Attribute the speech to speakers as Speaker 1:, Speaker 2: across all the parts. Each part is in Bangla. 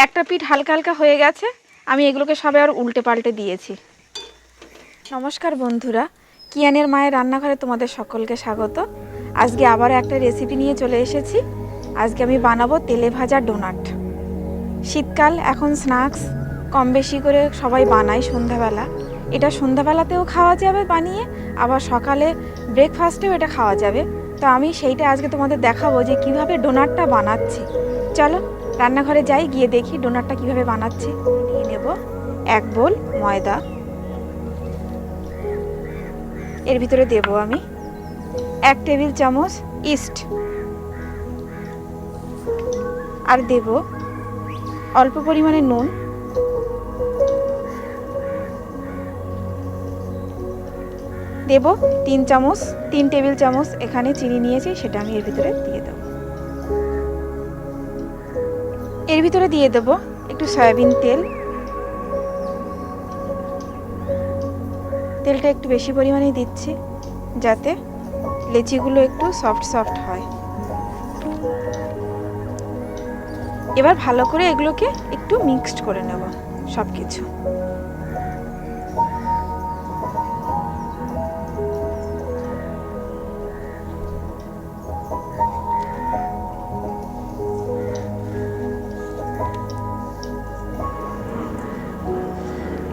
Speaker 1: একটা পিঠ হালকা হালকা হয়ে গেছে, আমি এগুলোকে সবে আর উল্টে পাল্টে দিয়েছি। নমস্কার বন্ধুরা, কিয়ানের মায়ের রান্নাঘরে তোমাদের সকলকে স্বাগত। আজকে আবার একটা রেসিপি নিয়ে চলে এসেছি। আজকে আমি বানাবো তেলে ভাজা ডোনাট। শীতকাল, এখন স্ন্যাক্স কম বেশি করে সবাই বানায় সন্ধ্যাবেলা। এটা সন্ধ্যাবেলাতেও খাওয়া যাবে বানিয়ে, আবার সকালে ব্রেকফাস্টেও এটা খাওয়া যাবে। তো আমি সেইটা আজকে তোমাদের দেখাবো যে কিভাবে ডোনাটটা বানাচ্ছি। চলো রান্নাঘরে যাই, গিয়ে দেখি ডোনাটটা কিভাবে বানাচ্ছি। নিয়ে নেব 1 বোল ময়দা, এর ভিতরে দেব আমি 1 টেবিল চামচ ইস্ট, আর দেব অল্প পরিমাণে নুন, দেব 3 টেবিল চামচ এখানে চিনি নিয়েছি, সেটা আমি এর ভিতরে দিয়ে দেব। এর ভিতরে দিয়ে দেব একটু সয়াবিন তেল। তেলটা একটু বেশি পরিমাণে দিচ্ছি যাতে লেচিগুলো একটু সফট হয়। এবার ভালো করে এগুলোকে একটু মিক্সড করে নেব সব কিছু।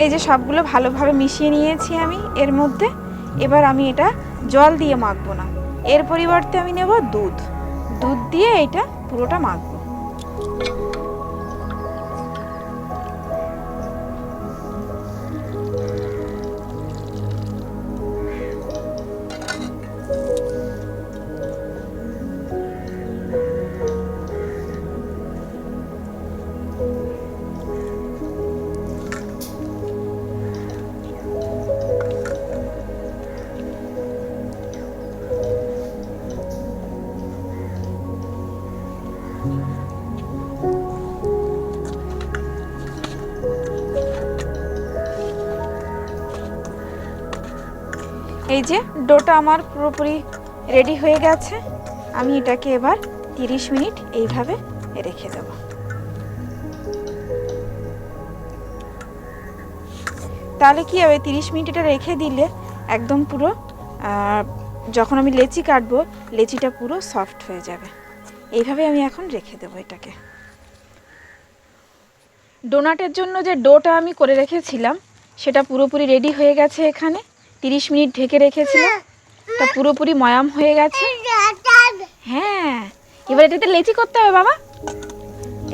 Speaker 1: এই যে সবগুলো ভালোভাবে মিশিয়ে নিয়েছি আমি এর মধ্যে। এবার আমি এটা জল দিয়ে মাখবো না, এর পরিবর্তে আমি নেব দুধ দিয়ে এটা পুরোটা মাখবো। এই যে ডোটা আমার পুরোপুরি রেডি হয়ে গেছে। আমি এটাকে এবার 30 মিনিট এইভাবে রেখে দেব। তাহলে কি হবে, 30 মিনিট এটা রেখে দিলে একদম পুরো যখন আমি লেচি কাটবো লেচিটা পুরো সফট হয়ে যাবে। এইভাবে আমি এখন রেখে দেবো এটাকে। ডোনাটের জন্য যে ডোটা আমি করে রেখেছিলাম সেটা পুরোপুরি রেডি হয়ে গেছে। এখানে 30 মিনিট ঢেকে রেখেছিলাম, তা পুরোপুরি ময়াম হয়ে গেছে। হ্যাঁ, এবার এটাতে লেচি করতে হবে বাবা।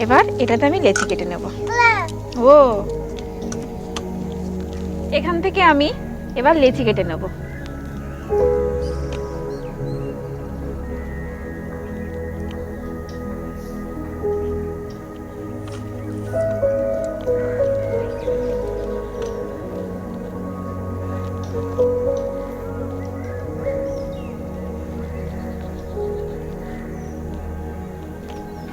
Speaker 1: এবার এটাতে আমি লেচি কেটে নেব। ও, এখান থেকে আমি এবার লেচি কেটে নেব।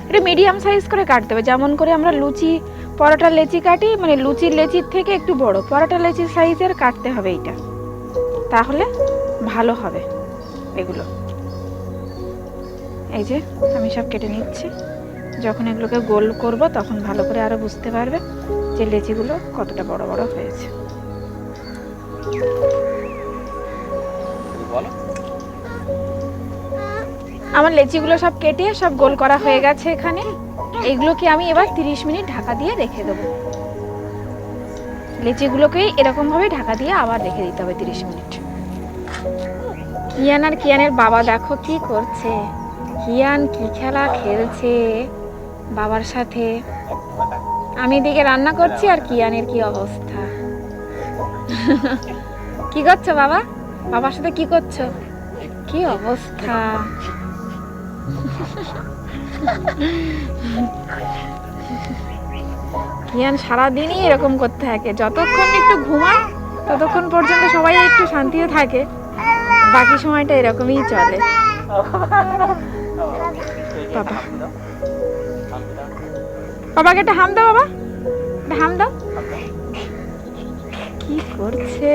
Speaker 1: এটা মিডিয়াম সাইজ করে কাটতে হবে, যেমন করে আমরা লুচি পরোটা লেচি কাটি, মানে লুচির লেচির থেকে একটু বড় পরোটা লেচির সাইজের কাটতে হবে এইটা, তাহলে ভালো হবে এগুলো। এই যে আমি সব কেটে নিচ্ছি। যখন এগুলোকে গোল করব তখন ভালো করে আরো বুঝতে পারবে যে লেচিগুলো কতটা বড় বড় হয়েছে। আমার লেচিগুলো সব কেটে সব গোল করা হয়ে গেছে এখানে। এইগুলোকে আমি এবার 30 মিনিট ঢাকা দিয়ে রেখে দেবো। লেচিগুলোকেই এরকম ভাবে ঢাকা দিয়ে আবার রেখে দিতে হবে 30 মিনিট। কিয়ান আর কিয়ানের বাবা দেখো কি করছে। কিয়ান কি খেলা খেলছে বাবার সাথে। আমি এদিকে রান্না করছি আর কিয়ানের কি অবস্থা। কি করছো বাবা? বাবার সাথে কি করছো? কি অবস্থা। কিয়ান সারাদিনই এরকম করতে থাকে, যতক্ষণ একটু ঘুমায় ততক্ষণ পর্যন্ত সবাই একটু শান্তিতে থাকে, বাকি সময়টা এরকমই চলে। বাবা, বাবাকে একটা হাম দাও, বাবা একটা হাম দাও। কি করছে।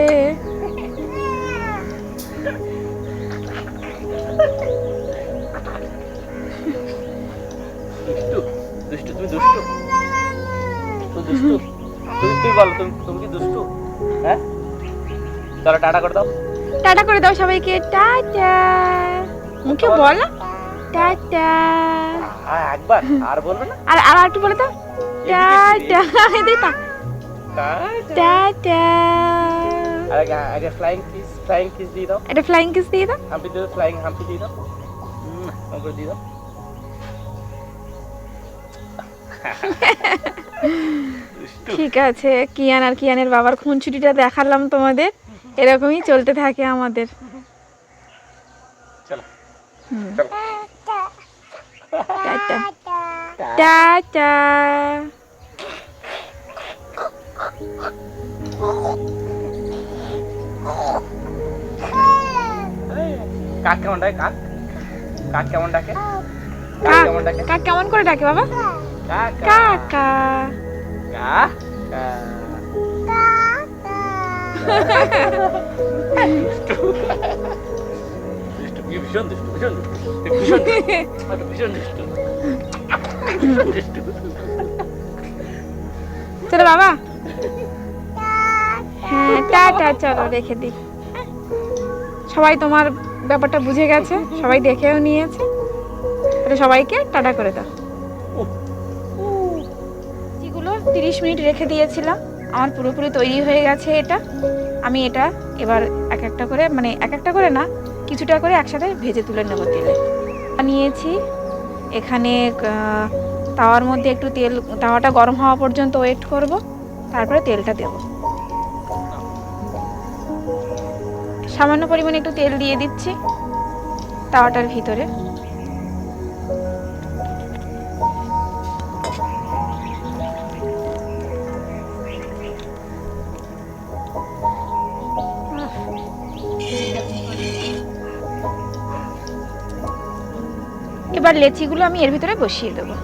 Speaker 2: তুই দুষ্টু? তুই বল, তুমি কি দুষ্টু? হ্যাঁ, চলো টাটা করে দাও।
Speaker 1: টাটা করে দাও সবাইকে, টাটা। মুখে বল না, টাটা।
Speaker 2: একবার আর বলবে না?
Speaker 1: আর আর একটু বলে দাও, টাটা। এদিকে তা, টাটা।
Speaker 2: আগে ফ্লাইং কিস দিয়ে দাও।
Speaker 1: এটা ফ্লাইং কিস দিয়ে দাও।
Speaker 2: হাম্পি দিয়ে দাও, ফ্লাইং হাম্পি দিয়ে দাও। করে দিয়ে দাও।
Speaker 1: ঠিক আছে, কিয়ান আর কিয়ানের বাবার খুনছুটিটা দেখালাম তোমাদের। এরকমই চলতে থাকে আমাদের।
Speaker 2: চলো
Speaker 1: টাটা টাটা।
Speaker 2: কাক কেমন ডাকে? কাক কেমন ডাকে?
Speaker 1: কাক কেমন করে ডাকে বাবা?
Speaker 2: কাকা
Speaker 1: কাকা।
Speaker 2: ভীষণ দুষ্টু।
Speaker 1: চলো বাবা, হ্যাঁ টাটা। চলো রেখে দিই। সবাই তোমার ব্যাপারটা বুঝে গেছে, সবাই দেখেও নিয়েছে। তাহলে সবাইকে টাটা করে দাও। যেগুলো 30 মিনিট রেখে দিয়েছিলাম, আমার পুরোপুরি তৈরি হয়ে গেছে এটা। আমি এটা এবার এক একটা করে, মানে এক একটা করে না, কিছুটা করে একসাথে ভেজে তুলে নেব তেলে। নিয়েছি এখানে তাওয়ার মধ্যে একটু তেল, তাওয়াটা গরম হওয়া পর্যন্ত ওয়েট করব, তারপরে তেলটা দেব। সামান্য পরিমাণে একটু তেল দিয়ে দিচ্ছি তাওয়াটার ভিতরে। এবার লেচিগুলো আমি এর ভিতরে বসিয়ে দেবো।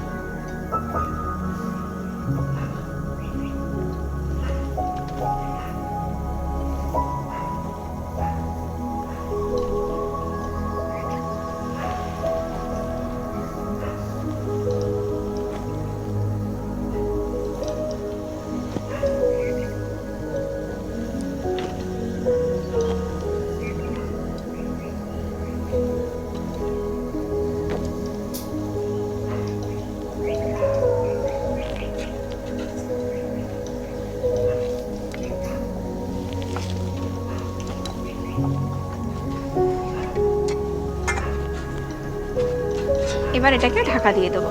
Speaker 1: এবার এটাকে ঢাকা দিয়ে দেবো।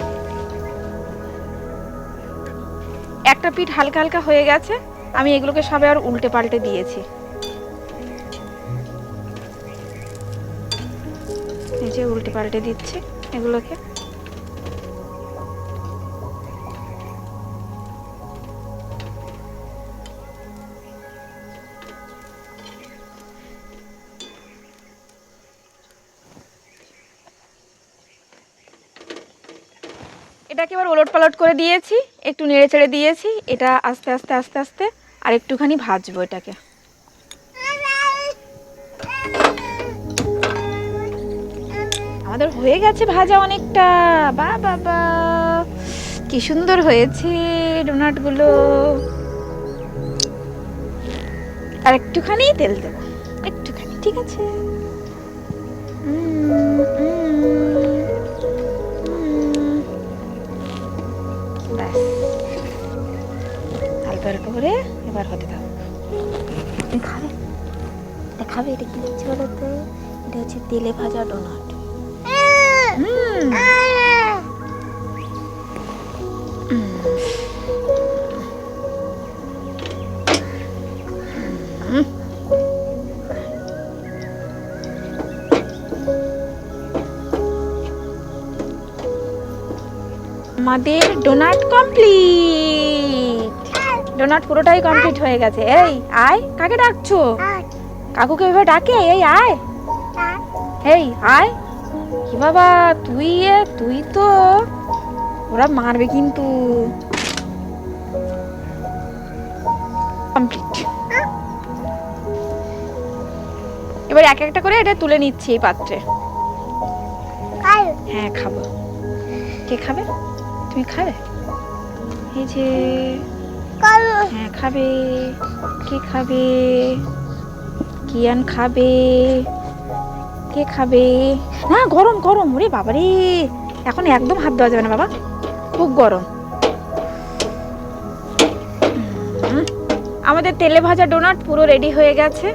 Speaker 1: একটা পিঠ হালকা হালকা হয়ে গেছে, আমি এগুলোকে সবে আর উল্টে পাল্টে দিয়েছি। এই যে উল্টে পাল্টে দিচ্ছি এগুলোকে। এটাকে এবার ওলট পালট করে দিয়েছি, একটু নেড়ে চেড়ে দিয়েছি। এটা আস্তে আস্তে আস্তে আস্তে আর একটুখানি ভাজবো এটাকে। আমাদের হয়ে গেছে ভাজা অনেকটা। বা বাবা কি সুন্দর হয়েছে ডোনাটগুলো। আর একটুখানি তেল দেবো, একটুখানি, ঠিক আছে। ব্যাস, অল্প অল্প করে এবার হতে থাকো। খাবে, এটা খাবে। এটা কি হচ্ছে বলো তো? এটা হচ্ছে তেলে ভাজা ডোনাট। আমাদের ডোনাট কমপ্লিট। ডোনাট পুরোটাই কমপ্লিট হয়ে গেছে। এই আয়, কাকে ডাকছো? কাকুকে এভাবে ডাকে? এই আয়, এই আয়। কি বাবা তুই তো, ওরা মারবে কিন্তু। কমপ্লিট। এবার এক একটা করে এটা তুলে নিচ্ছি এই পাত্রে। হ্যাঁ খাবো। কে খাবে? তুমি খাবে? এই যে হ্যাঁ খাবে। কে খাবে? কিয়ান খাবে। কে খাবে? না গরম গরম, ওরে বাবারে, এখন একদম হাত দেওয়া যাবে না বাবা, খুব গরম। আমাদের তেলে ভাজা ডোনাট পুরো রেডি হয়ে গেছে।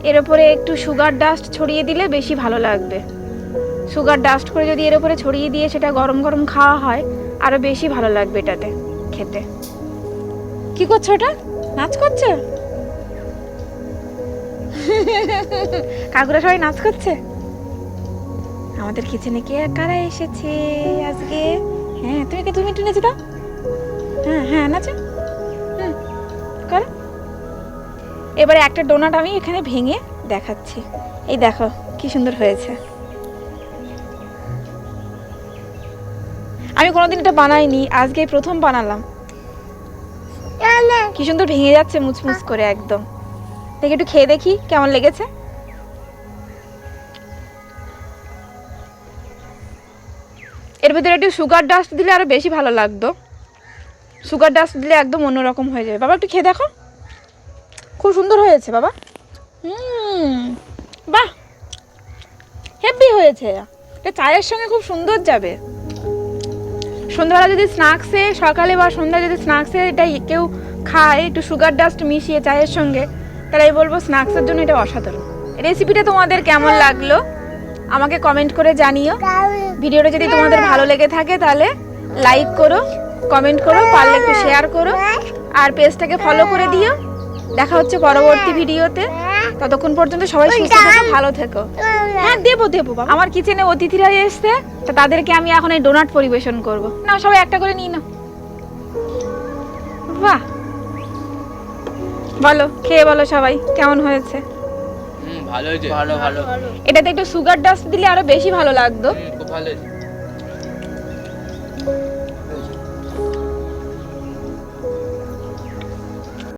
Speaker 1: এর উপরে একটু সুগার ডাস্ট ছড়িয়ে দিলে বেশি ভালো লাগবে। সুগার ডাস্ট করে যদি এর উপরে ছড়িয়ে দিয়ে সেটা গরম গরম খাওয়া হয় আরো বেশি ভালো লাগবে এটাতে খেতে। কি করছো ওটা? নাচ করছে? কাকুরা সবাই নাচ করছে। আমাদের কিচেনে কে কারা এসেছে আজকে? হ্যাঁ তুমি একটু নেচে দাও। হ্যাঁ হ্যাঁ নাচো। করো। এবারে একটা ডোনাট আমি এখানে ভেঙে দেখাচ্ছি। এই দেখো কি সুন্দর হয়েছে। আমি কোনোদিন এটা বানাইনি, আজকে প্রথম বানালাম। কি সুন্দর ভেঙে যাচ্ছে মুচমুচ করে একদম। দেখি একটু খেয়ে দেখি কেমন লেগেছে। এর ভিতরে একটু সুগার ডাস্ট দিলে আরো বেশি ভালো লাগতো। সুগার ডাস্ট দিলে একদম অন্যরকম হয়ে যাবে। বাবা একটু খেয়ে দেখো, খুব সুন্দর হয়েছে বাবা। বাহ, হেভি হয়েছে। এটা চায়ের সঙ্গে খুব সুন্দর যাবে। সন্ধ্যাবেলা যদি স্ন্যাক্সে, সকালে বা সন্ধ্যায় যদি স্ন্যাক্সে এটা কেউ খায় একটু সুগার ডাস্ট মিশিয়ে চায়ের সঙ্গে, তাহলে আমি বলবো স্ন্যাক্সের জন্য এটা অসাধারণ। রেসিপিটা তোমাদের কেমন লাগলো আমাকে কমেন্ট করে জানিও। ভিডিওটা যদি তোমাদের ভালো লেগে থাকে তাহলে লাইক করো, কমেন্ট করো, পারলে একটু শেয়ার করো, আর পেজটাকে ফলো করে দিও। দেখা হচ্ছে পরবর্তী ভিডিওতে। ততক্ষণ পর্যন্ত সবাই সুস্থ থেকো, ভালো থেকো। হ্যাঁ দেবো বাবা। আমার কিচেনে অতিথিরা এসছে, তা তাদেরকে আমি এখন এই ডোনাট পরিবেশন করব। না সবাই একটা করে নিই না। বাহ, বলো খেয়ে বলো সবাই কেমন হয়েছে।
Speaker 2: ভালো হয়েছে। ভালো ভালো।
Speaker 1: এটাতে একটু সুগার ডাস্ট দিলে আরো বেশি ভালো লাগতো।
Speaker 2: খুব ভালো হয়েছে।